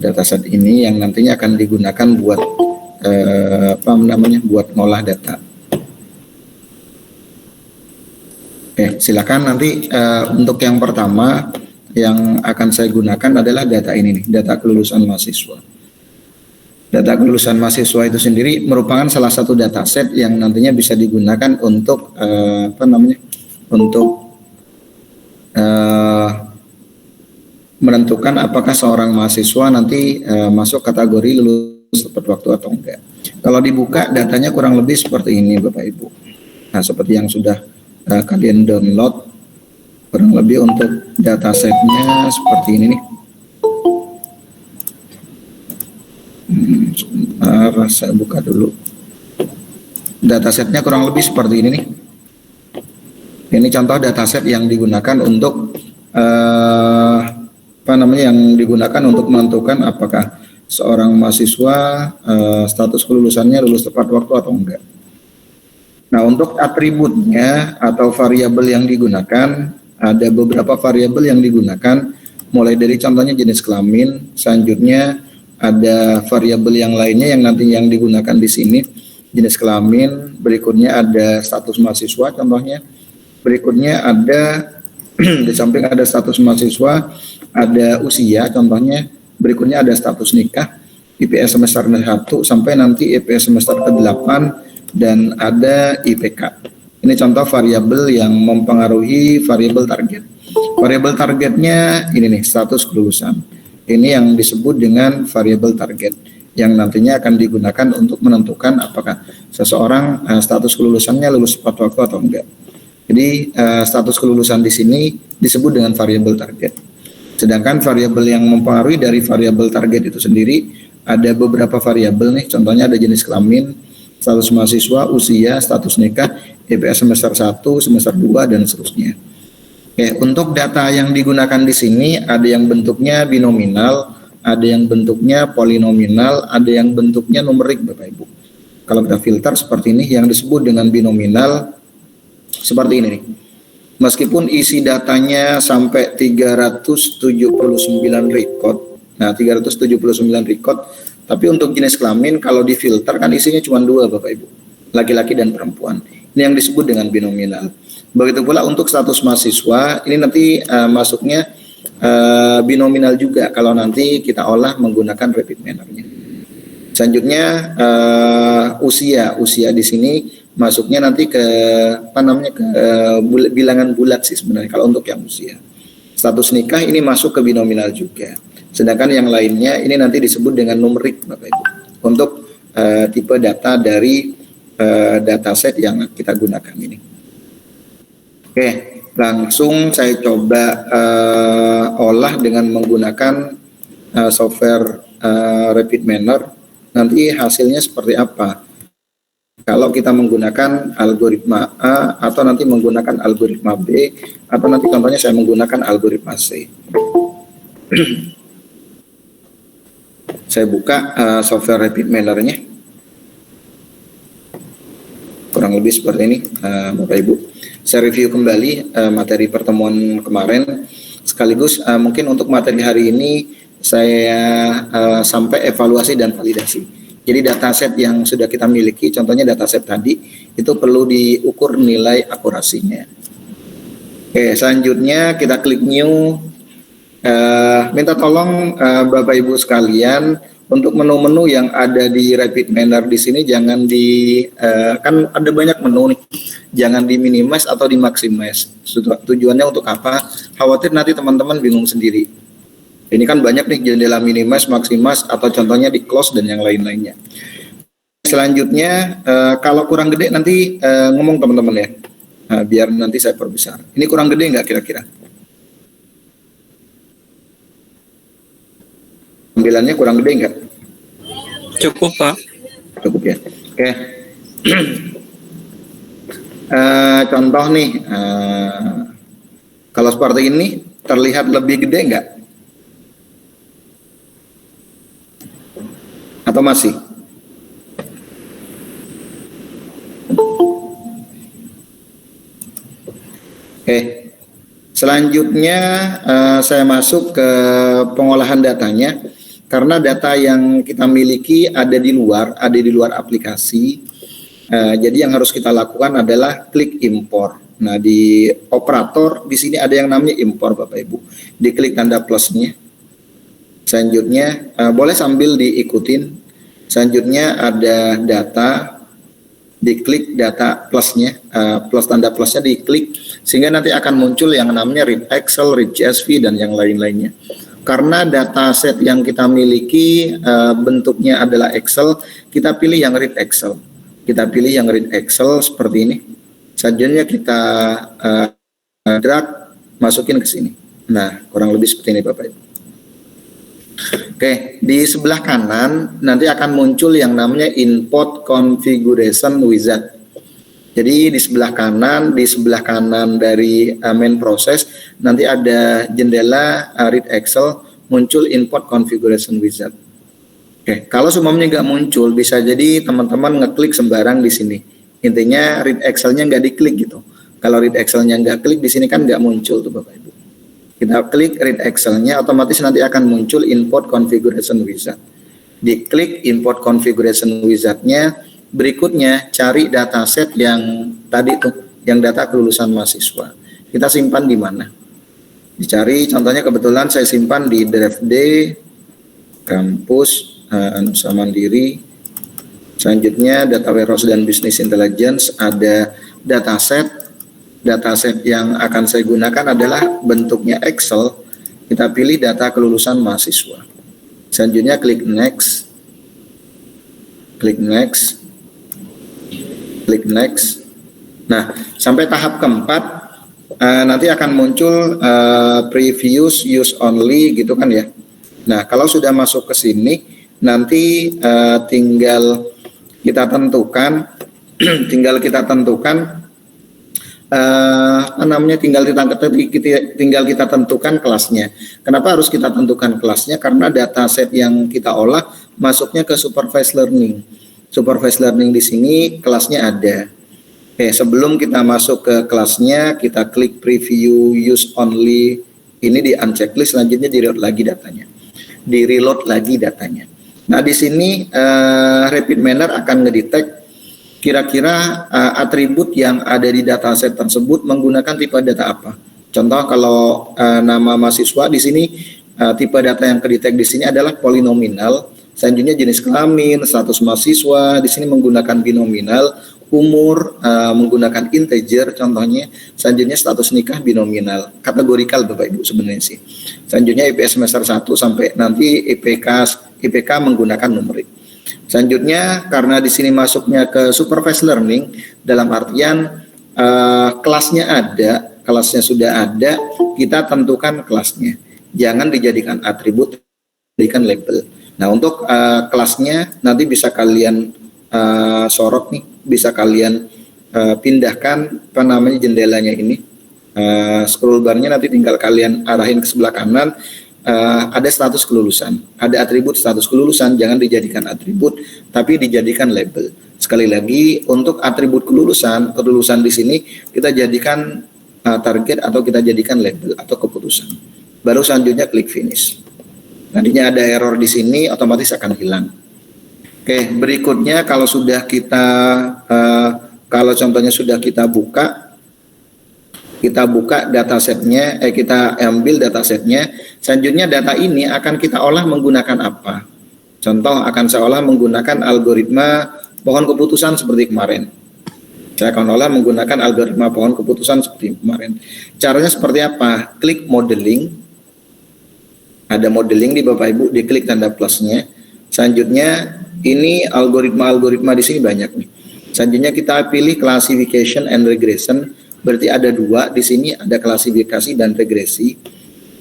Dataset ini yang nantinya akan digunakan buat buat ngolah data. Oke, silakan nanti untuk yang pertama yang akan saya gunakan adalah data ini nih, data kelulusan mahasiswa. Data kelulusan mahasiswa itu sendiri merupakan salah satu dataset yang nantinya bisa digunakan untuk menentukan apakah seorang mahasiswa nanti masuk kategori lulus tepat waktu atau enggak. Kalau dibuka datanya kurang lebih seperti ini Bapak Ibu. Nah, seperti yang sudah kalian download, kurang lebih untuk datasetnya seperti ini nih. Sebentar, saya buka dulu. Datasetnya kurang lebih seperti ini nih. Ini contoh dataset yang digunakan untuk yang digunakan untuk menentukan apakah seorang mahasiswa status kelulusannya lulus tepat waktu atau enggak. Nah, untuk atributnya atau variabel yang digunakan, ada beberapa variabel yang digunakan, mulai dari contohnya jenis kelamin, selanjutnya ada variabel yang lainnya yang nanti yang digunakan di sini, jenis kelamin, berikutnya ada status mahasiswa contohnya, berikutnya ada di samping ada status mahasiswa, ada usia contohnya, berikutnya ada status nikah, IPS semester 1 sampai nanti IPS semester ke-8, dan ada IPK. Ini contoh variabel yang mempengaruhi variabel target. Variabel targetnya ini nih, status kelulusan. Ini yang disebut dengan variabel target yang nantinya akan digunakan untuk menentukan apakah seseorang status kelulusannya lulus tepat waktu atau enggak. Jadi status kelulusan di sini disebut dengan variabel target. Sedangkan variabel yang mempengaruhi dari variabel target itu sendiri ada beberapa variabel nih, contohnya ada jenis kelamin, status mahasiswa, usia, status nikah, IPS semester 1, semester 2 dan seterusnya. Oke, untuk data yang digunakan di sini ada yang bentuknya binominal, ada yang bentuknya polinominal, ada yang bentuknya numerik Bapak Ibu. Kalau kita filter seperti ini yang disebut dengan binominal seperti ini nih. Meskipun isi datanya sampai 379 record. Nah, 379 record, tapi untuk jenis kelamin kalau difilter kan isinya cuma 2 Bapak Ibu, laki-laki dan perempuan. Ini yang disebut dengan binominal. Begitu pula untuk status mahasiswa, ini nanti masuknya binominal juga kalau nanti kita olah menggunakan rapid manner-nya. Selanjutnya usia di sini masuknya nanti ke bilangan bulat sih sebenarnya kalau untuk yang usia. Status nikah ini masuk ke binominal juga. Sedangkan yang lainnya ini nanti disebut dengan numerik Bapak Ibu. Untuk tipe data dari dataset yang kita gunakan ini. Oke, langsung saya coba olah dengan menggunakan software rapid manner. Nanti hasilnya seperti apa? Kalau kita menggunakan algoritma A atau nanti menggunakan algoritma B atau nanti contohnya saya menggunakan algoritma C. Saya buka software rapid manner-nya. Kurang lebih seperti ini Bapak Ibu. Saya review kembali materi pertemuan kemarin. Sekaligus mungkin untuk materi hari ini saya sampai evaluasi dan validasi. Jadi dataset yang sudah kita miliki, contohnya dataset tadi, itu perlu diukur nilai akurasinya. Oke, selanjutnya kita klik new. Minta tolong Bapak Ibu sekalian untuk menu-menu yang ada di rapid manner di sini jangan kan ada banyak menu nih, jangan di minimize atau di maximize. Tujuannya untuk apa? Khawatir nanti teman-teman bingung sendiri. Ini kan banyak nih jendela minimize, maximize, atau contohnya di close dan yang lain-lainnya. Selanjutnya, kalau kurang gede nanti ngomong teman-teman ya, biar nanti saya perbesar. Ini kurang gede nggak kira-kira? Tampilannya kurang gede nggak? Cukup Pak. Cukup ya. Oke. Contoh nih, kalau seperti ini terlihat lebih gede nggak? Atau masih? Oke. Selanjutnya saya masuk ke pengolahan datanya. karena data yang kita miliki ada di luar aplikasi. Jadi yang harus kita lakukan adalah klik impor. Nah, di operator di sini ada yang namanya impor Bapak Ibu. Diklik tanda plusnya. Selanjutnya boleh sambil diikutin. Selanjutnya ada data, diklik data plusnya, plus tanda plusnya diklik, sehingga nanti akan muncul yang namanya read Excel, read CSV, dan yang lain-lainnya. Karena data set yang kita miliki bentuknya adalah Excel, kita pilih yang read Excel. Kita pilih yang read Excel seperti ini. Selanjutnya kita drag, masukin ke sini. Nah, kurang lebih seperti ini Bapak Ibu. Oke, di sebelah kanan nanti akan muncul yang namanya Import Configuration Wizard. Jadi di sebelah kanan dari main proses nanti ada jendela read Excel, muncul Import Configuration Wizard. Oke, kalau semuanya nggak muncul, bisa jadi teman-teman ngeklik sembarang di sini. Intinya read Excel-nya nggak diklik gitu. Kalau read Excel-nya nggak klik di sini kan nggak muncul tuh Bapak Ibu. Kita klik read Excel-nya, otomatis nanti akan muncul Import Configuration Wizard. Diklik Import Configuration Wizard-nya, berikutnya cari dataset yang tadi tuh, yang data kelulusan mahasiswa. Kita simpan di mana? Dicari, contohnya kebetulan saya simpan di Drive D, kampus, Nusa Mandiri. Selanjutnya data warehouse dan business intelligence, ada dataset yang akan saya gunakan adalah bentuknya Excel. Kita pilih data kelulusan mahasiswa. Selanjutnya klik next, klik next, klik next. Nah, sampai tahap keempat nanti akan muncul previous use only gitu kan ya. Nah, kalau sudah masuk ke sini nanti tinggal kita tentukan tinggal kita tentukan kelasnya. Kenapa harus kita tentukan kelasnya? Karena dataset yang kita olah masuknya ke supervised learning. Supervised learning di sini kelasnya ada. Oke, sebelum kita masuk ke kelasnya, kita klik preview use only. Ini di unchecklist, selanjutnya di-reload lagi datanya. Nah, di sini rapid manner akan ngedetect kira-kira atribut yang ada di dataset tersebut menggunakan tipe data apa. Contoh kalau nama mahasiswa di sini tipe data yang kedetek di sini adalah polinominal. Selanjutnya jenis kelamin, status mahasiswa di sini menggunakan binominal, umur menggunakan integer contohnya. Selanjutnya status nikah binominal, kategorikal Bapak Ibu sebenarnya sih. Selanjutnya IPS semester 1 sampai nanti IPK menggunakan numerik. Selanjutnya karena di sini masuknya ke supervised learning, dalam artian kelasnya sudah ada, kita tentukan kelasnya. Jangan dijadikan atribut, dijadikan label. Nah, untuk kelasnya nanti bisa kalian sorot nih, bisa kalian pindahkan jendelanya ini. Scroll barnya nanti tinggal kalian arahin ke sebelah kanan. Ada status kelulusan, ada atribut status kelulusan, jangan dijadikan atribut, tapi dijadikan label. Sekali lagi, untuk atribut kelulusan di sini kita jadikan target atau kita jadikan label atau keputusan. Baru selanjutnya klik finish. Nantinya ada error di sini, otomatis akan hilang. Oke, berikutnya kalau sudah kita, kalau contohnya sudah kita buka datasetnya, kita ambil datasetnya. Selanjutnya data ini akan kita olah menggunakan apa? Contoh akan saya olah menggunakan algoritma pohon keputusan seperti kemarin. Saya akan olah menggunakan algoritma pohon keputusan seperti kemarin. Caranya seperti apa? Klik modeling. Ada modeling di Bapak Ibu, diklik tanda plusnya. Selanjutnya ini algoritma di sini banyak nih. Selanjutnya kita pilih classification and regression. Berarti ada dua di sini, ada klasifikasi dan regresi.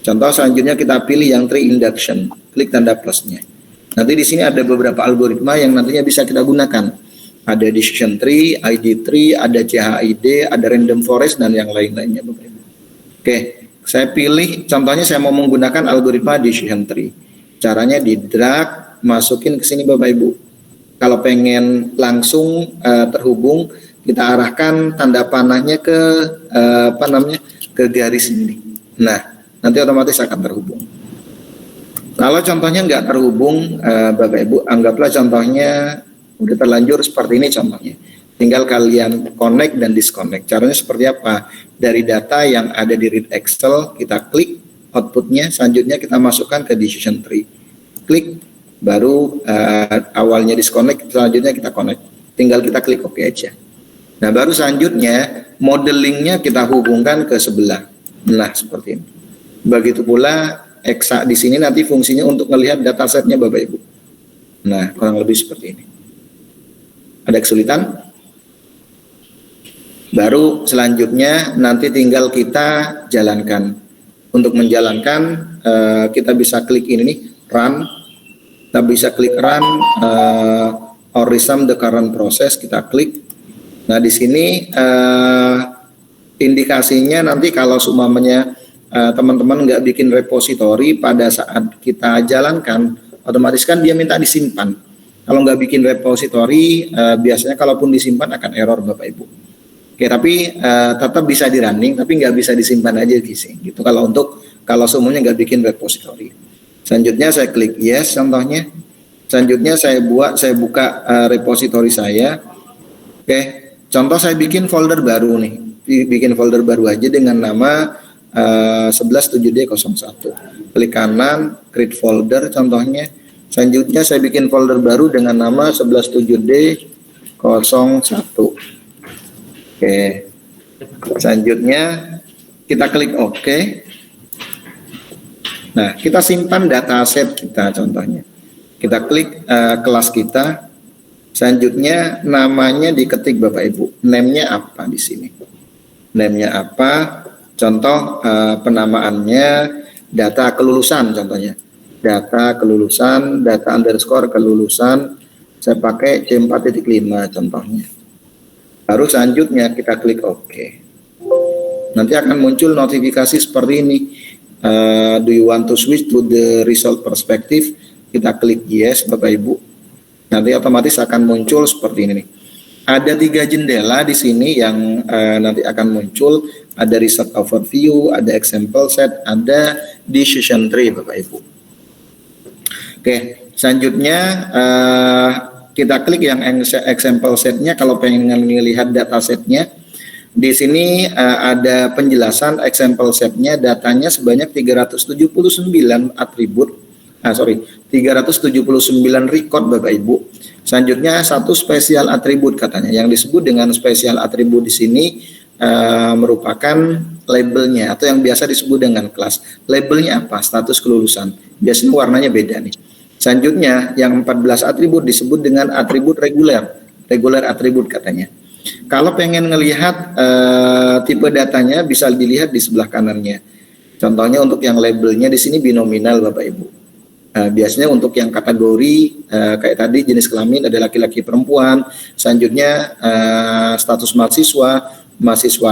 Contoh selanjutnya kita pilih yang tree induction, klik tanda plusnya. Nanti di sini ada beberapa algoritma yang nantinya bisa kita gunakan. Ada decision tree, ID tree, ada CHID, ada random forest dan yang lain-lainnya. Oke, saya pilih, contohnya saya mau menggunakan algoritma decision tree. Caranya di drag, masukin ke sini Bapak Ibu. Kalau pengen langsung terhubung, kita arahkan tanda panahnya ke ke garis ini. Nah, nanti otomatis akan terhubung. Kalau contohnya nggak terhubung, Bapak Ibu, anggaplah contohnya udah terlanjur seperti ini contohnya. Tinggal kalian connect dan disconnect. Caranya seperti apa? Dari data yang ada di read Excel, kita klik outputnya, selanjutnya kita masukkan ke decision tree. Klik, baru awalnya disconnect, selanjutnya kita connect. Tinggal kita klik OK aja. Nah, baru selanjutnya modelingnya kita hubungkan ke sebelah. Nah, seperti ini. Begitu pula Exa di sini nanti fungsinya untuk melihat datasetnya Bapak Ibu. Nah, kurang lebih seperti ini. Ada kesulitan? Baru selanjutnya nanti tinggal kita jalankan. Untuk menjalankan kita bisa klik ini nih, run. Kita bisa klik run or resume the current process, kita klik. Nah, di sini indikasinya nanti kalau seumpamanya teman-teman nggak bikin repository pada saat kita jalankan, otomatis kan dia minta disimpan. Kalau nggak bikin repository, biasanya kalaupun disimpan akan error Bapak Ibu. Oke, tapi tetap bisa di running, tapi nggak bisa disimpan aja gitu. Kalau semuanya nggak bikin repository. Selanjutnya saya klik yes contohnya. Selanjutnya saya buka repository saya. Oke, contoh saya bikin folder baru nih. Bikin folder baru aja dengan nama 117D01. Klik kanan, create folder contohnya. Selanjutnya saya bikin folder baru dengan nama 117D01. Oke. Selanjutnya kita klik OK. Nah, kita simpan dataset kita contohnya. Kita klik kelas kita. Selanjutnya namanya diketik Bapak Ibu. Name-nya apa di sini? Name-nya apa? Contoh penamaannya data kelulusan contohnya. Data kelulusan, data underscore kelulusan. Saya pakai C4.5 contohnya. Baru selanjutnya kita klik OK. Nanti akan muncul notifikasi seperti ini. Do you want to switch to the result perspective? Kita klik yes Bapak Ibu. Nanti otomatis akan muncul seperti ini nih. Ada 3 jendela di sini yang nanti akan muncul. Ada result overview, ada example set, ada decision tree Bapak Ibu. Oke, selanjutnya kita klik yang example setnya. Kalau pengen melihat data setnya, di sini ada penjelasan example setnya. Datanya sebanyak 379 atribut. 379 record Bapak Ibu. Selanjutnya satu spesial atribut katanya. Yang disebut dengan spesial atribut di sini merupakan labelnya atau yang biasa disebut dengan kelas. Labelnya apa? Status kelulusan. Biasanya warnanya beda nih. Selanjutnya yang 14 atribut disebut dengan atribut reguler. Reguler atribut katanya. Kalau pengen ngelihat tipe datanya bisa dilihat di sebelah kanannya. Contohnya untuk yang labelnya di sini binominal Bapak Ibu. Biasanya untuk yang kategori kayak tadi jenis kelamin ada laki-laki perempuan, selanjutnya status mahasiswa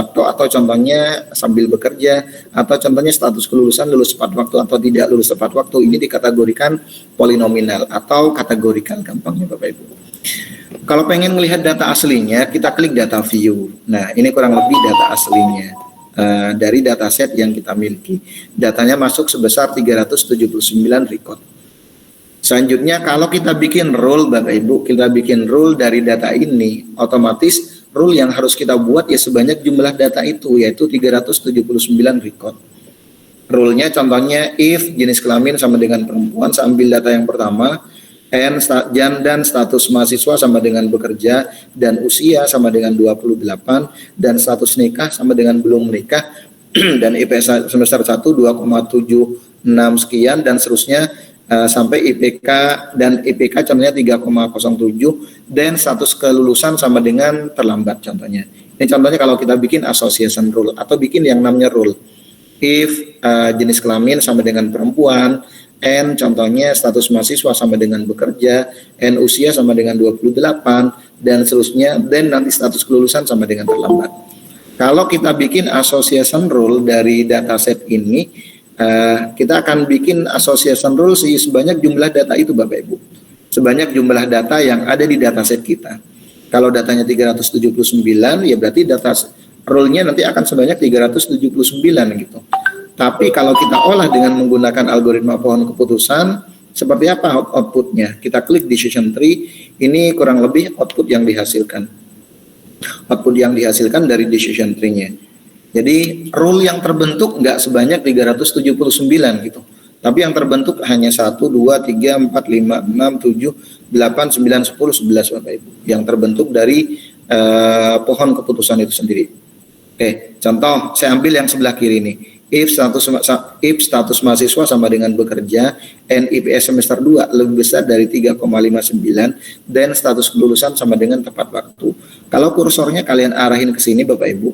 atau contohnya sambil bekerja, atau contohnya status kelulusan lulus tepat waktu atau tidak lulus tepat waktu, ini dikategorikan polinominal atau kategorikal gampangnya Bapak Ibu. Kalau pengen melihat data aslinya, kita klik data view. Nah, ini kurang lebih data aslinya dari dataset yang kita miliki. Datanya masuk sebesar 379 record. Selanjutnya kalau kita bikin rule Bapak Ibu, kita bikin rule dari data ini, otomatis rule yang harus kita buat ya sebanyak jumlah data itu, yaitu 379 record. Rule-nya contohnya if jenis kelamin sama dengan perempuan, saya ambil data yang pertama, dan status mahasiswa sama dengan bekerja, dan usia sama dengan 28, dan status nikah sama dengan belum menikah, dan IP semester 1 2,76 sekian, dan seterusnya sampai IPK, dan IPK contohnya 3,07, dan status kelulusan sama dengan terlambat contohnya. Ini contohnya kalau kita bikin association rule atau bikin yang namanya rule. If jenis kelamin sama dengan perempuan, N contohnya status mahasiswa sama dengan bekerja, N usia sama dengan 28, dan seterusnya, dan nanti status kelulusan sama dengan terlambat. Kalau kita bikin association rule dari dataset ini, kita akan bikin association rule sebanyak jumlah data itu Bapak Ibu. Sebanyak jumlah data yang ada di dataset kita. Kalau datanya 379, ya berarti data rule-nya nanti akan sebanyak 379 gitu. Tapi kalau kita olah dengan menggunakan algoritma pohon keputusan, seperti apa outputnya? Kita klik decision tree, ini kurang lebih output yang dihasilkan. Output yang dihasilkan dari decision tree-nya. Jadi rule yang terbentuk nggak sebanyak 379 gitu. Tapi yang terbentuk hanya 1, 2, 3, 4, 5, 6, 7, 8, 9, 10, 11 Bapak Ibu. Yang terbentuk dari pohon keputusan itu sendiri. Oke, contoh saya ambil yang sebelah kiri ini. If status mahasiswa sama dengan bekerja, and IPS semester 2 lebih besar dari 3,59, dan status kelulusan sama dengan tepat waktu. Kalau kursornya kalian arahin ke sini Bapak Ibu,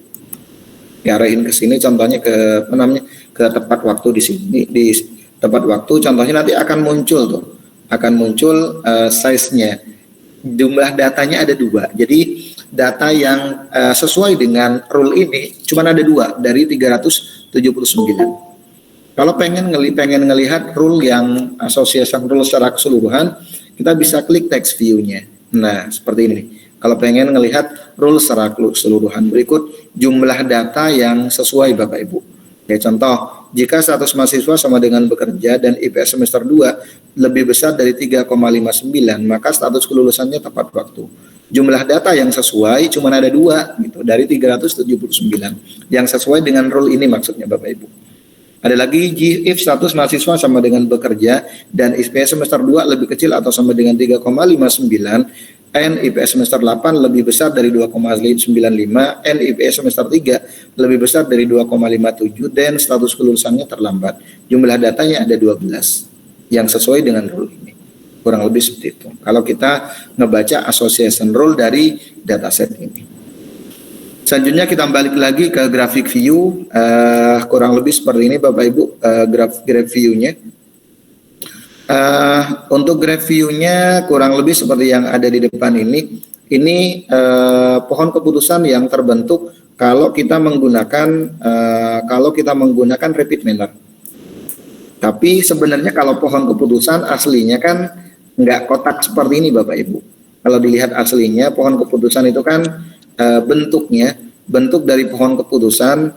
diarahin ke sini, contohnya ke ke tepat waktu di sini, di tepat waktu, contohnya nanti akan muncul size-nya. Jumlah datanya ada 2. Jadi data yang sesuai dengan rule ini cuma ada 2 dari 379. Kalau pengen ngelihat rule yang association rule secara keseluruhan, kita bisa klik text view-nya. Nah, seperti ini. Kalau pengen ngelihat rule secara keseluruhan, berikut jumlah data yang sesuai Bapak Ibu. Ya, contoh, jika status mahasiswa sama dengan bekerja dan IPS semester 2 lebih besar dari 3,59, maka status kelulusannya tepat waktu. Jumlah data yang sesuai cuma ada 2 gitu dari 379. Yang sesuai dengan rule ini maksudnya Bapak Ibu. Ada lagi, if status mahasiswa sama dengan bekerja dan IPS semester 2 lebih kecil atau sama dengan 3,59, and IPS semester 8 lebih besar dari 2,95, and IPS semester 3 lebih besar dari 2,57, dan status kelulusannya terlambat. Jumlah datanya ada 12 yang sesuai dengan rule ini. Kurang lebih seperti itu. Kalau kita ngebaca association rule dari dataset ini. Selanjutnya kita balik lagi ke graphic view, kurang lebih seperti ini Bapak Ibu, graph view-nya. Untuk graph view-nya kurang lebih seperti yang ada di depan ini. Ini pohon keputusan yang terbentuk kalau kita menggunakan repeat manner. Tapi sebenarnya kalau pohon keputusan aslinya kan nggak kotak seperti ini Bapak Ibu. Kalau dilihat aslinya pohon keputusan itu kan bentuk dari pohon keputusan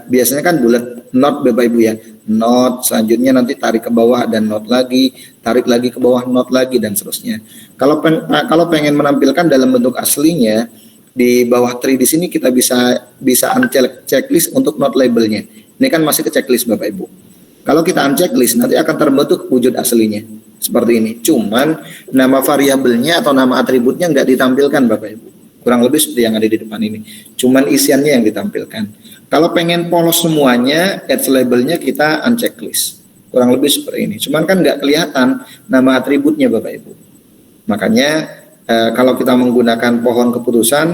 biasanya kan bulat, not Bapak Ibu ya, not, selanjutnya nanti tarik ke bawah dan not lagi, tarik lagi ke bawah, not lagi, dan seterusnya. Kalau pengen menampilkan dalam bentuk aslinya, di bawah tree di sini kita bisa uncheck checklist untuk not labelnya. Ini kan masih ke checklist Bapak Ibu. Kalau kita unchecklist nanti akan terbentuk wujud aslinya seperti ini. Cuman nama variabelnya atau nama atributnya nggak ditampilkan Bapak Ibu. Kurang lebih seperti yang ada di depan ini. Cuman isiannya yang ditampilkan. Kalau pengen polos semuanya, add labelnya kita unchecklist. Kurang lebih seperti ini. Cuman kan nggak kelihatan nama atributnya Bapak Ibu. Makanya kalau kita menggunakan pohon keputusan,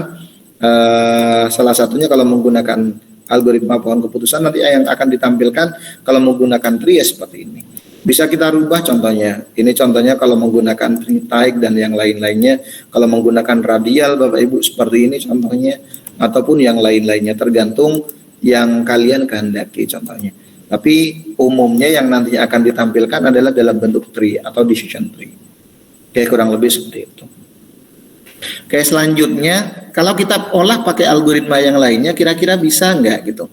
salah satunya kalau menggunakan algoritma pohon keputusan, nanti yang akan ditampilkan kalau menggunakan tree ya seperti ini. Bisa kita rubah contohnya. Ini contohnya kalau menggunakan tree type dan yang lain-lainnya. Kalau menggunakan radial Bapak Ibu seperti ini contohnya. Ataupun yang lain-lainnya tergantung yang kalian kehendaki contohnya. Tapi umumnya yang nantinya akan ditampilkan adalah dalam bentuk tree atau decision tree. Oke, kurang lebih seperti itu. Oke, selanjutnya kalau kita olah pakai algoritma yang lainnya kira-kira bisa nggak gitu.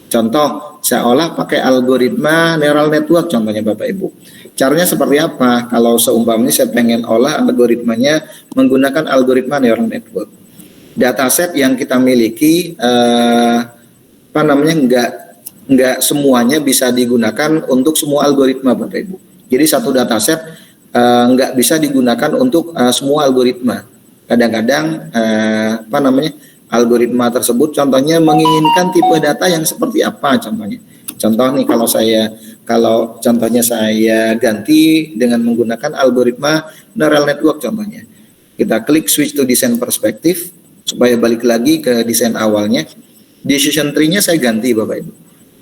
Contoh, saya olah pakai algoritma neural network contohnya Bapak Ibu. Caranya seperti apa? Kalau seumpamanya saya pengen olah algoritmanya menggunakan algoritma neural network. Dataset yang kita miliki nggak semuanya bisa digunakan untuk semua algoritma Bapak Ibu. Jadi satu dataset nggak bisa digunakan untuk semua algoritma. Kadang-kadang algoritma tersebut contohnya menginginkan tipe data yang seperti apa contohnya. Contoh nih kalau contohnya saya ganti dengan menggunakan algoritma neural network contohnya. Kita klik switch to design perspective supaya balik lagi ke desain awalnya. Decision tree-nya saya ganti Bapak Ibu.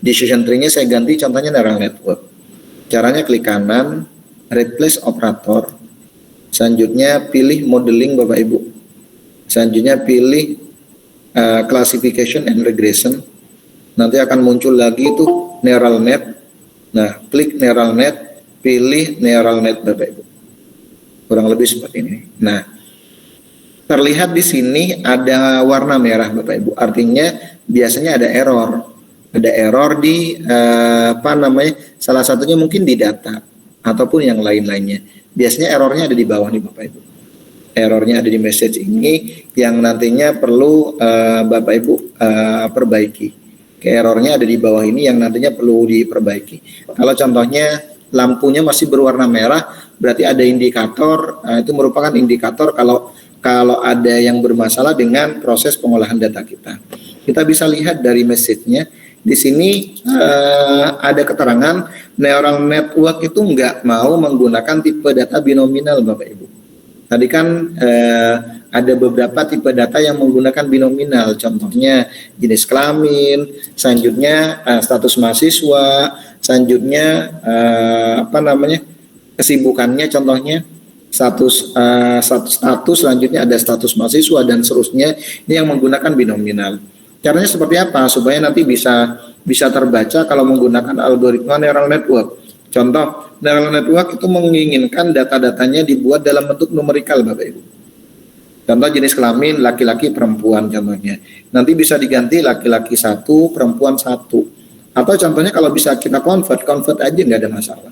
Decision tree-nya saya ganti contohnya neural network. Caranya klik kanan, replace operator. Selanjutnya pilih modeling Bapak Ibu. Selanjutnya pilih classification and regression. Nanti akan muncul lagi itu neural net. Nah, klik neural net, pilih neural net Bapak Ibu. Kurang lebih seperti ini. Nah, terlihat di sini ada warna merah Bapak Ibu. Artinya biasanya ada error. ada error di salah satunya mungkin di data ataupun yang lain-lainnya. Biasanya errornya ada di bawah nih Bapak Ibu. Errornya ada di message ini yang nantinya perlu Bapak Ibu perbaiki. Errornya ada di bawah ini yang nantinya perlu diperbaiki. Kalau contohnya lampunya masih berwarna merah, berarti ada indikator, itu merupakan indikator kalau ada yang bermasalah dengan proses pengolahan data kita. Kita bisa lihat dari message-nya, di sini ada keterangan neural network itu nggak mau menggunakan tipe data binominal Bapak Ibu. Tadi kan ada beberapa tipe data yang menggunakan binominal, contohnya jenis kelamin, selanjutnya status mahasiswa, selanjutnya kesibukannya, contohnya status, selanjutnya ada status mahasiswa dan seterusnya. Ini yang menggunakan binominal. Caranya seperti apa supaya nanti bisa terbaca kalau menggunakan algoritma neural network? Contoh, neural network itu menginginkan data-datanya dibuat dalam bentuk numerikal Bapak Ibu. Contoh jenis kelamin laki-laki perempuan contohnya. Nanti bisa diganti laki-laki 1, perempuan 1. Atau contohnya kalau bisa kita convert aja nggak ada masalah.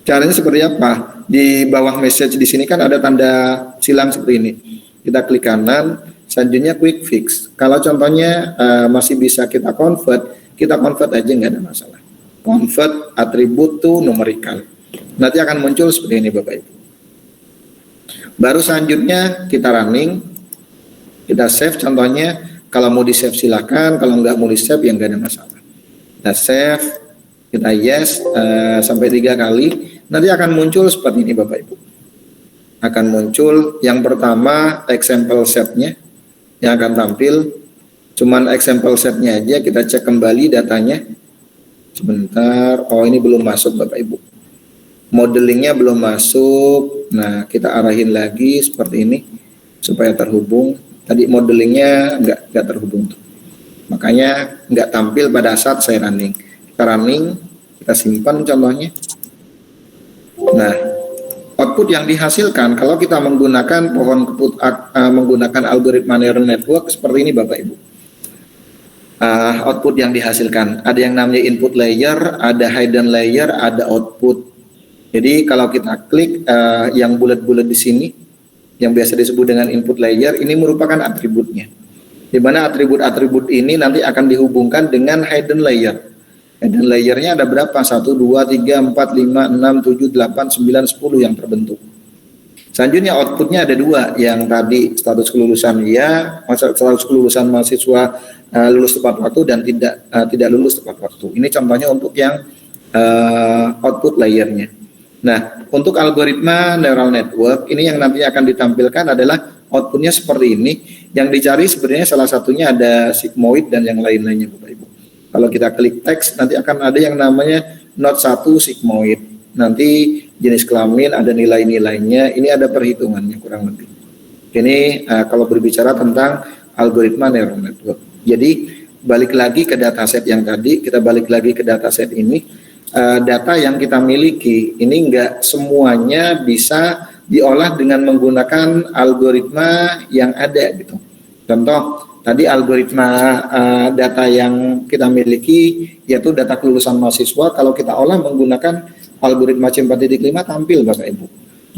Caranya seperti apa? Di bawah message di sini kan ada tanda silang seperti ini. Kita klik kanan, selanjutnya quick fix. Kalau contohnya masih bisa kita convert aja nggak ada masalah. Convert atribut to numerical. Nanti akan muncul seperti ini Bapak Ibu. Baru selanjutnya kita running, kita save contohnya. Kalau mau di save silakan, kalau nggak mau di save ya nggak ada masalah. Kita save, kita yes sampai 3 kali. Nanti akan muncul seperti ini Bapak Ibu. Akan muncul yang pertama example setnya yang akan tampil. Cuman example setnya aja, kita cek kembali datanya. Sebentar, oh ini belum masuk Bapak Ibu. Modelingnya belum masuk. Nah, kita arahin lagi seperti ini supaya terhubung. Tadi modelingnya nggak terhubung tuh. Makanya nggak tampil pada saat saya running. Kita running, kita simpan contohnya. Nah, output yang dihasilkan kalau kita menggunakan menggunakan algoritma neural network seperti ini Bapak Ibu. Output yang dihasilkan ada yang namanya input layer, ada hidden layer, ada output. Jadi kalau kita klik yang bulat-bulat di sini yang biasa disebut dengan input layer, ini merupakan atributnya, di mana atribut-atribut ini nanti akan dihubungkan dengan hidden layer. Hidden layernya ada berapa? 1, 2, 3, 4, 5, 6, 7, 8, 9, 10 yang terbentuk. Selanjutnya outputnya ada 2, yang tadi status kelulusan status kelulusan mahasiswa lulus tepat waktu dan tidak lulus tepat waktu. Ini contohnya untuk yang output layernya. Nah, untuk algoritma neural network ini yang nantinya akan ditampilkan adalah outputnya seperti ini. Yang dicari sebenarnya salah satunya ada sigmoid dan yang lain-lainnya Bapak Ibu. Kalau kita klik teks nanti akan ada yang namanya not 1 sigmoid. Nanti jenis kelamin ada nilai-nilainya. Ini ada perhitungannya kurang lebih. Ini kalau berbicara tentang algoritma neural network. Jadi balik lagi ke dataset yang tadi, kita balik lagi ke dataset ini. Data yang kita miliki ini enggak semuanya bisa diolah dengan menggunakan algoritma yang ada gitu. Contoh tadi algoritma data yang kita miliki yaitu data kelulusan mahasiswa, kalau kita olah menggunakan algoritma C4.5 tampil Bapak Ibu.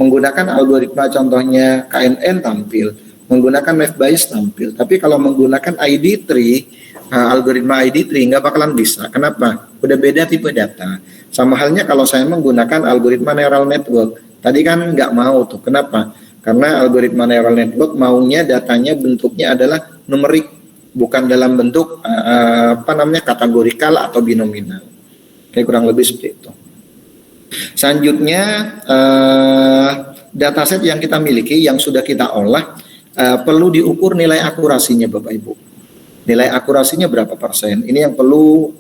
Menggunakan algoritma contohnya KNN tampil, menggunakan math bias tampil. Tapi kalau menggunakan ID3, algoritma ID3 nggak bakalan bisa. Kenapa? Udah beda tipe data. Sama halnya kalau saya menggunakan algoritma neural network. Tadi kan nggak mau tuh. Kenapa? Karena algoritma neural network maunya datanya bentuknya adalah numerik, bukan dalam bentuk kategorikal atau binominal. Kayak kurang lebih seperti itu. Selanjutnya dataset yang kita miliki yang sudah kita olah perlu diukur nilai akurasinya Bapak Ibu. Nilai akurasinya berapa persen? Ini yang perlu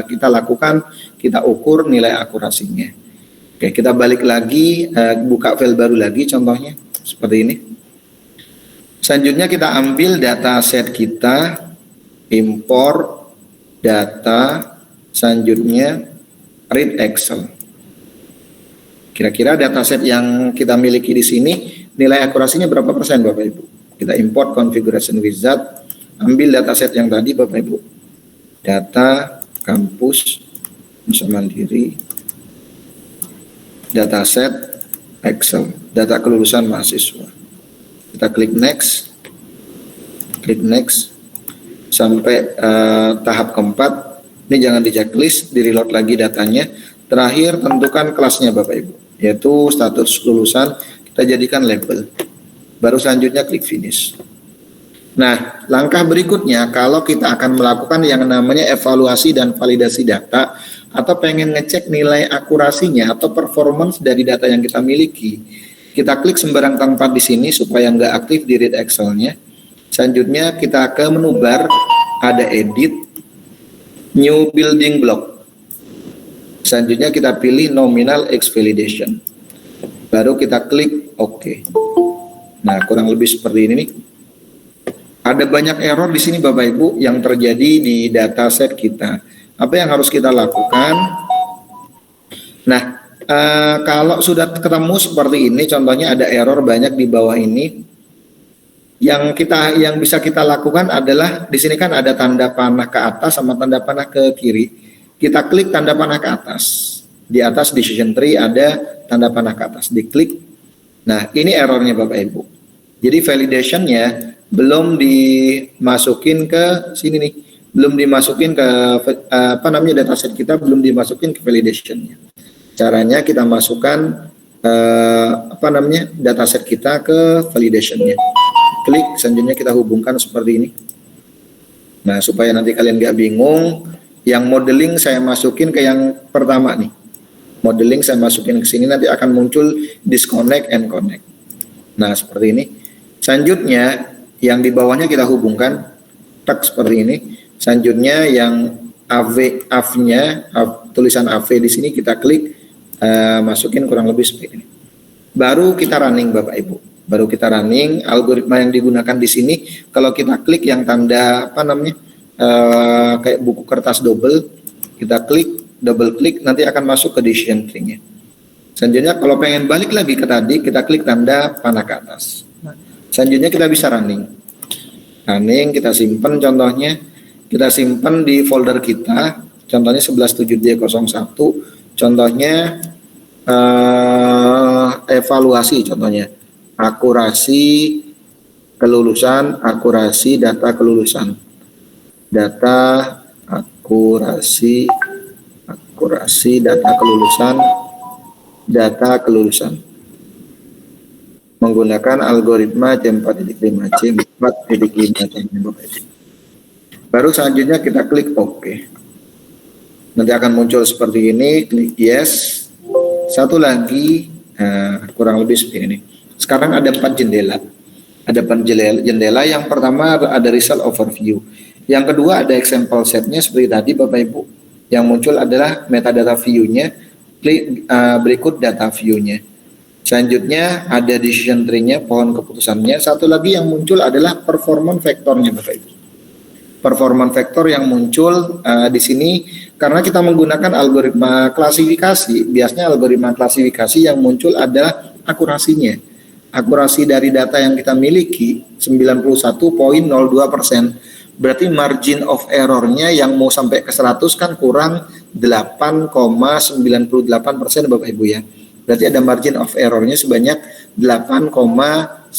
kita lakukan, kita ukur nilai akurasinya. Oke, kita balik lagi, buka file baru lagi contohnya seperti ini. Selanjutnya kita ambil dataset kita, import data, selanjutnya read Excel. Kira-kira dataset yang kita miliki di sini nilai akurasinya berapa persen Bapak Ibu? Kita import configuration wizard, ambil dataset yang tadi Bapak Ibu. data kampus bisa mandiri, dataset Excel, data kelulusan mahasiswa. Kita klik next sampai tahap keempat. Ini jangan di checklist, di reload lagi datanya. Terakhir tentukan kelasnya Bapak Ibu, yaitu status kelulusan, kita jadikan label. Baru selanjutnya klik finish. Nah, langkah berikutnya kalau kita akan melakukan yang namanya evaluasi dan validasi data atau pengen ngecek nilai akurasinya atau performance dari data yang kita miliki, kita klik sembarang tempat di sini supaya nggak aktif di read Excel-nya. Selanjutnya kita ke menu bar, ada edit, new building block. Selanjutnya kita pilih nominal X validation. Baru kita klik OK. Nah, kurang lebih seperti ini nih. Ada banyak error di sini Bapak Ibu yang terjadi di dataset kita. Apa yang harus kita lakukan? Nah, kalau sudah ketemu seperti ini, contohnya ada error banyak di bawah ini. Yang bisa kita lakukan adalah di sini kan ada tanda panah ke atas sama tanda panah ke kiri. Kita klik tanda panah ke atas. Di atas decision tree ada tanda panah ke atas. Diklik. Nah, ini errornya Bapak Ibu. Jadi validationnya belum dimasukin ke sini nih, belum dimasukin ke dataset kita, belum dimasukin ke validationnya. Caranya kita masukkan dataset kita ke validationnya. Klik, selanjutnya kita hubungkan seperti ini. Nah, supaya nanti kalian nggak bingung, yang modeling saya masukin ke yang pertama nih. Modeling saya masukin ke sini, nanti akan muncul disconnect and connect. Nah, seperti ini. Selanjutnya yang di bawahnya kita hubungkan seperti ini. Selanjutnya yang AV-nya tulisan AV di sini kita klik, masukin kurang lebih seperti ini. Baru kita running Bapak Ibu. Baru kita running. Algoritma yang digunakan di sini kalau kita klik yang tanda kayak buku kertas double, kita klik, double klik, nanti akan masuk ke decision tree-nya. Selanjutnya kalau pengen balik lagi ke tadi, kita klik tanda panah ke atas. Selanjutnya kita bisa running, kita simpan contohnya, kita simpan di folder kita, contohnya 117D01, contohnya evaluasi, contohnya akurasi kelulusan, akurasi data kelulusan, akurasi data kelulusan. Menggunakan algoritma C4.5 Baru selanjutnya kita klik OK. Nanti akan muncul seperti ini, klik yes. Satu lagi, kurang lebih seperti ini. Sekarang ada 4 jendela. Ada 4 jendela. Yang pertama ada result overview. Yang kedua ada example setnya seperti tadi Bapak Ibu. Yang muncul adalah metadata view-nya. Klik berikut data view-nya. Selanjutnya ada decision tree-nya, pohon keputusannya. Satu lagi yang muncul adalah performance vektornya Bapak Ibu. Performance vektor yang muncul di sini karena kita menggunakan algoritma klasifikasi. Biasanya algoritma klasifikasi yang muncul adalah akurasinya. Akurasi dari data yang kita miliki 91.02%. Berarti margin of error-nya yang mau sampai ke 100 kan kurang 8,98% Bapak Ibu ya. Berarti ada margin of error-nya sebanyak 8,98%.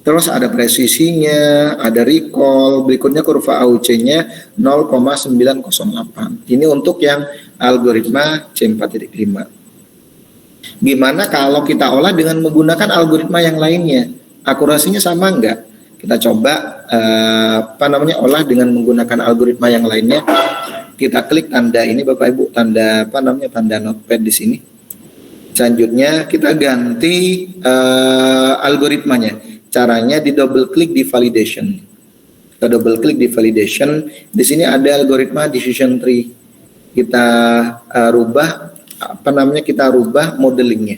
Terus ada presisinya, ada recall, berikutnya kurva AUC-nya 0,908. Ini untuk yang algoritma C4.5. Gimana kalau kita olah dengan menggunakan algoritma yang lainnya? Akurasinya sama enggak? Kita coba olah dengan menggunakan algoritma yang lainnya. Kita klik tanda ini Bapak Ibu, tanda notepad di sini. Selanjutnya kita ganti algoritmanya. Caranya di double klik di validation. Kita double klik di validation. Di sini ada algoritma decision tree. Kita rubah modelingnya.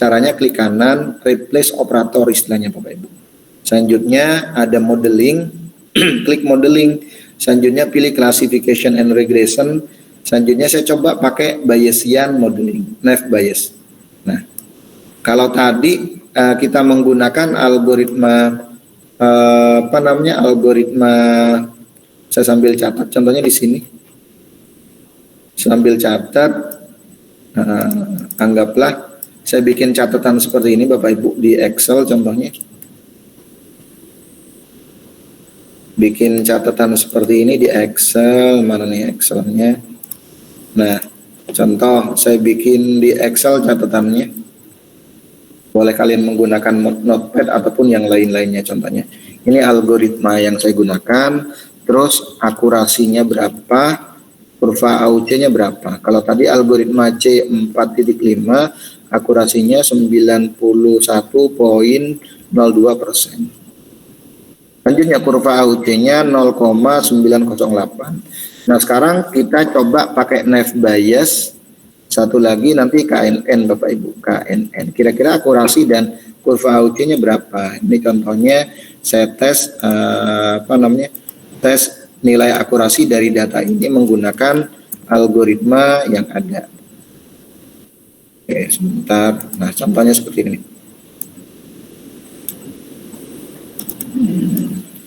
Caranya klik kanan, replace operator istilahnya Bapak Ibu. Selanjutnya ada modeling, klik modeling. Selanjutnya pilih classification and regression. Selanjutnya saya coba pakai Bayesian modeling, Naive Bayes. Nah, kalau tadi kita menggunakan algoritma Saya sambil catat, contohnya di sini. Sambil catat, anggaplah saya bikin catatan seperti ini Bapak Ibu di Excel contohnya. Bikin catatan seperti ini di Excel, mana nih Excelnya? Nah, contoh saya bikin di Excel catatannya. Boleh kalian menggunakan notepad ataupun yang lain-lainnya contohnya. Ini algoritma yang saya gunakan, terus akurasinya berapa, kurva AUC-nya berapa. Kalau tadi algoritma C4.5, akurasinya 91,02%. Selanjutnya kurva AUC-nya 0,908. Nah sekarang kita coba pakai NAV Bayes. Satu lagi nanti KNN Bapak Ibu, KNN. Kira-kira akurasi dan kurva AUC-nya berapa? Ini contohnya saya tes tes nilai akurasi dari data ini menggunakan algoritma yang ada. Oke, sebentar. Nah contohnya seperti ini.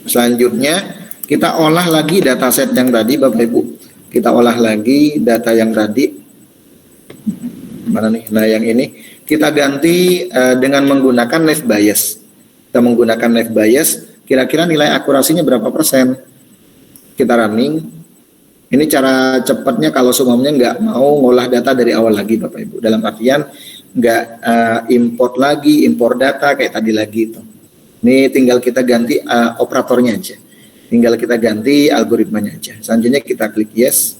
Selanjutnya kita olah lagi dataset yang tadi Bapak Ibu. Kita olah lagi data yang tadi. Mana nih? Nah yang ini kita ganti dengan menggunakan NAV Bayes. Kita menggunakan NAV Bayes. Kira-kira nilai akurasinya berapa persen? Kita running. Ini cara cepatnya kalau semuanya nggak mau ngolah data dari awal lagi Bapak Ibu. Dalam artian nggak import lagi, impor data kayak tadi lagi itu. Ini tinggal kita ganti operatornya aja. Tinggal kita ganti algoritmanya aja. Selanjutnya kita klik yes.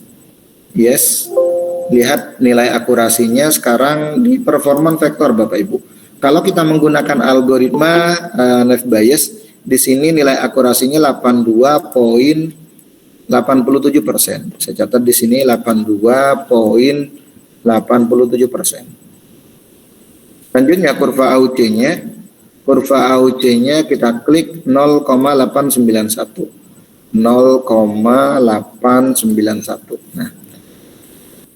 Yes. Lihat nilai akurasinya sekarang di performance vector Bapak Ibu. Kalau kita menggunakan algoritma NAV Bayes, di sini nilai akurasinya 82,87%. Saya catat di sini 82,87%. Selanjutnya kurva AUC-nya. Kurva AUC-nya kita klik 0,891. 0,891. Nah,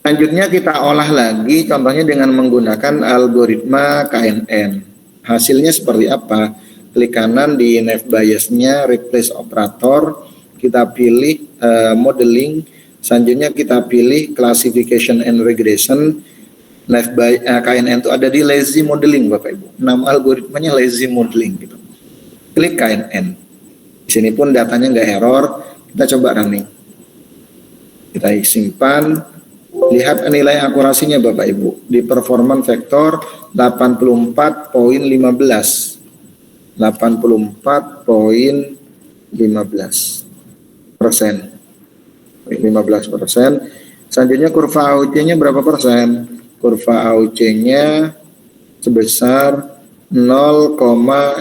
selanjutnya kita olah lagi contohnya dengan menggunakan algoritma KNN. Hasilnya seperti apa? Klik kanan di NAV Bayes-nya, replace operator, kita pilih modeling, selanjutnya kita pilih classification and regression. KNN itu ada di lazy modeling Bapak Ibu. Nama algoritmanya lazy modeling gitu. Klik KNN. Di sini pun datanya nggak error. Kita coba running. Kita simpan. Lihat nilai akurasinya Bapak Ibu. Di performance vector 84,15. 84,15%. 15%. Selanjutnya kurva AUC-nya berapa persen? Kurva AUC-nya sebesar 0,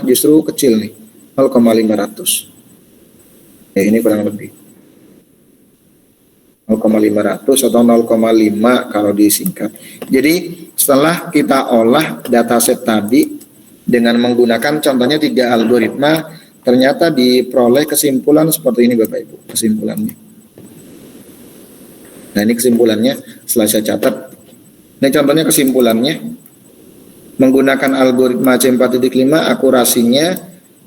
justru kecil nih, 0,500. Ya, ini kurang lebih 0,500 atau 0,5 kalau disingkat. Jadi setelah kita olah dataset tadi dengan menggunakan contohnya 3 algoritma, ternyata diperoleh kesimpulan seperti ini Bapak Ibu, kesimpulannya. Nah ini kesimpulannya setelah saya catat. Ini contohnya kesimpulannya, menggunakan algoritma C4.5 akurasinya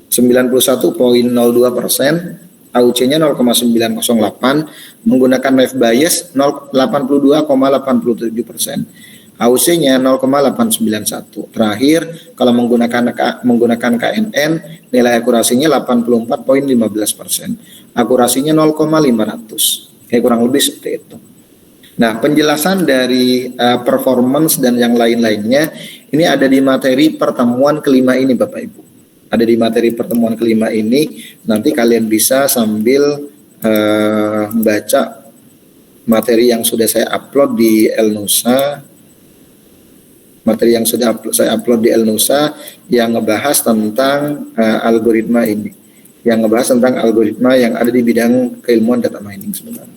91,02%, AUC-nya 0,908, menggunakan NAV Bayes 82,87%, AUC-nya 0,891. Terakhir, kalau menggunakan KNN, nilai akurasinya 84,15%, akurasinya 0,500. Kayak kurang lebih seperti itu. Nah, penjelasan dari performance dan yang lain-lainnya ini ada di materi pertemuan kelima ini Bapak Ibu. Ada di materi pertemuan kelima ini, nanti kalian bisa sambil membaca materi yang sudah saya upload di Elnusa. Materi yang sudah saya upload di Elnusa yang ngebahas tentang algoritma ini. Yang ngebahas tentang algoritma yang ada di bidang keilmuan data mining sebentar.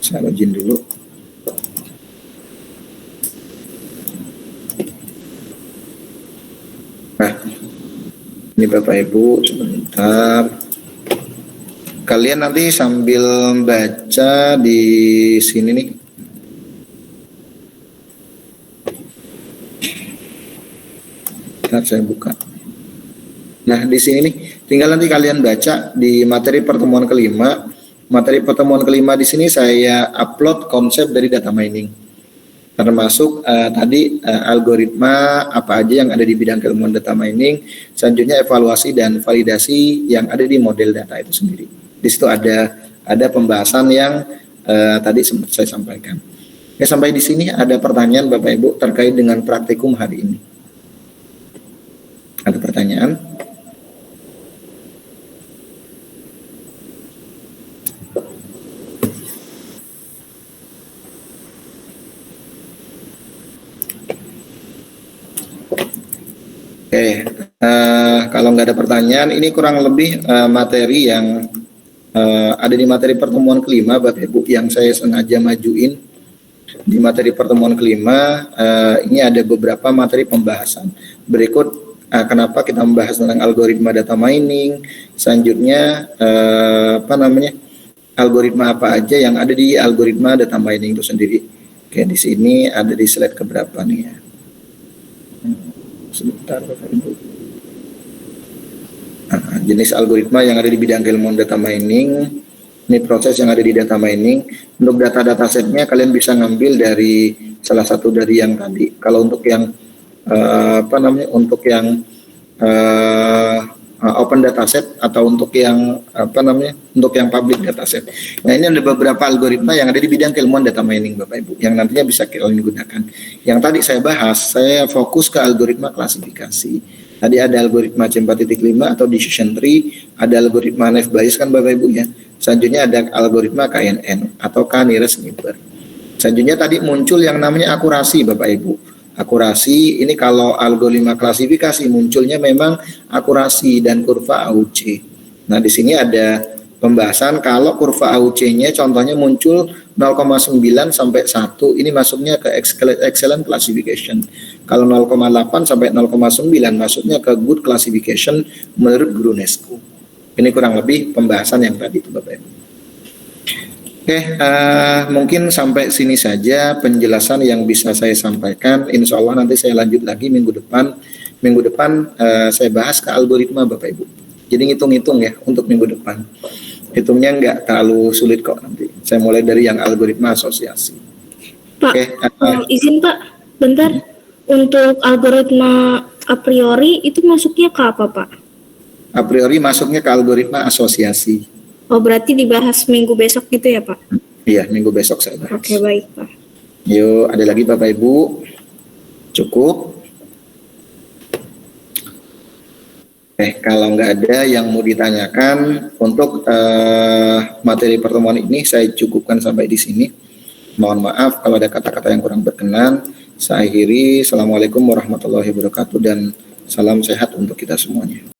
Saya login dulu. Nah, ini Bapak Ibu sebentar. Kalian nanti sambil baca di sini nih. Bentar, saya buka. Nah, di sini nih, tinggal nanti kalian baca di materi pertemuan kelima. Materi pertemuan kelima di sini saya upload konsep dari data mining, termasuk tadi algoritma apa aja yang ada di bidang keilmuan data mining, selanjutnya evaluasi dan validasi yang ada di model data itu sendiri. Di situ ada pembahasan yang tadi sempat saya sampaikan. Oke, sampai di sini ada pertanyaan Bapak Ibu terkait dengan praktikum hari ini. Ada pertanyaan? Oke, kalau nggak ada pertanyaan, ini kurang lebih materi yang ada di materi pertemuan kelima, Bapak Ibu, yang saya sengaja majuin di materi pertemuan kelima. Ini ada beberapa materi pembahasan. Berikut kenapa kita membahas tentang algoritma data mining, selanjutnya algoritma apa aja yang ada di algoritma data mining itu sendiri. Oke, di sini ada di slide keberapa nih ya? Sebentar Bapak Ibu. Jenis algoritma yang ada di bidang keilmuan data mining, ini proses yang ada di data mining. Untuk data setnya kalian bisa ngambil dari salah satu dari yang tadi. Kalau untuk yang untuk yang open dataset atau untuk yang untuk yang public dataset. Nah, ini ada beberapa algoritma yang ada di bidang keilmuan data mining Bapak Ibu yang nantinya bisa kalian gunakan. Yang tadi saya bahas, saya fokus ke algoritma klasifikasi. Tadi ada algoritma C4.5 atau decision tree, ada algoritma Naive Bayes kan Bapak Ibu ya. Selanjutnya ada algoritma KNN atau K-nearest neighbor. Selanjutnya tadi muncul yang namanya akurasi Bapak Ibu. Akurasi ini kalau algoritma klasifikasi munculnya memang akurasi dan kurva AUC. Nah, di sini ada pembahasan kalau kurva AUC-nya contohnya muncul 0,9 sampai 1, ini masuknya ke excellent classification. Kalau 0,8 sampai 0,9 masuknya ke good classification menurut Brunescu. Ini kurang lebih pembahasan yang tadi itu Bapak Ibu. Oke, mungkin sampai sini saja penjelasan yang bisa saya sampaikan. Insya Allah nanti saya lanjut lagi minggu depan. Minggu depan saya bahas ke algoritma Bapak Ibu. Jadi ngitung-ngitung ya untuk minggu depan. Hitungnya nggak terlalu sulit kok nanti. Saya mulai dari yang algoritma asosiasi. Pak, izin Pak, bentar. Untuk algoritma a priori itu masuknya ke apa Pak? A priori masuknya ke algoritma asosiasi. Oh, berarti dibahas minggu besok gitu ya Pak? Iya, minggu besok saya bahas. Oke, baik Pak. Yuk, ada lagi Bapak Ibu? Cukup? Kalau nggak ada yang mau ditanyakan untuk materi pertemuan ini, saya cukupkan sampai di sini. Mohon maaf kalau ada kata-kata yang kurang berkenan. Saya akhiri. Assalamualaikum warahmatullahi wabarakatuh dan salam sehat untuk kita semuanya.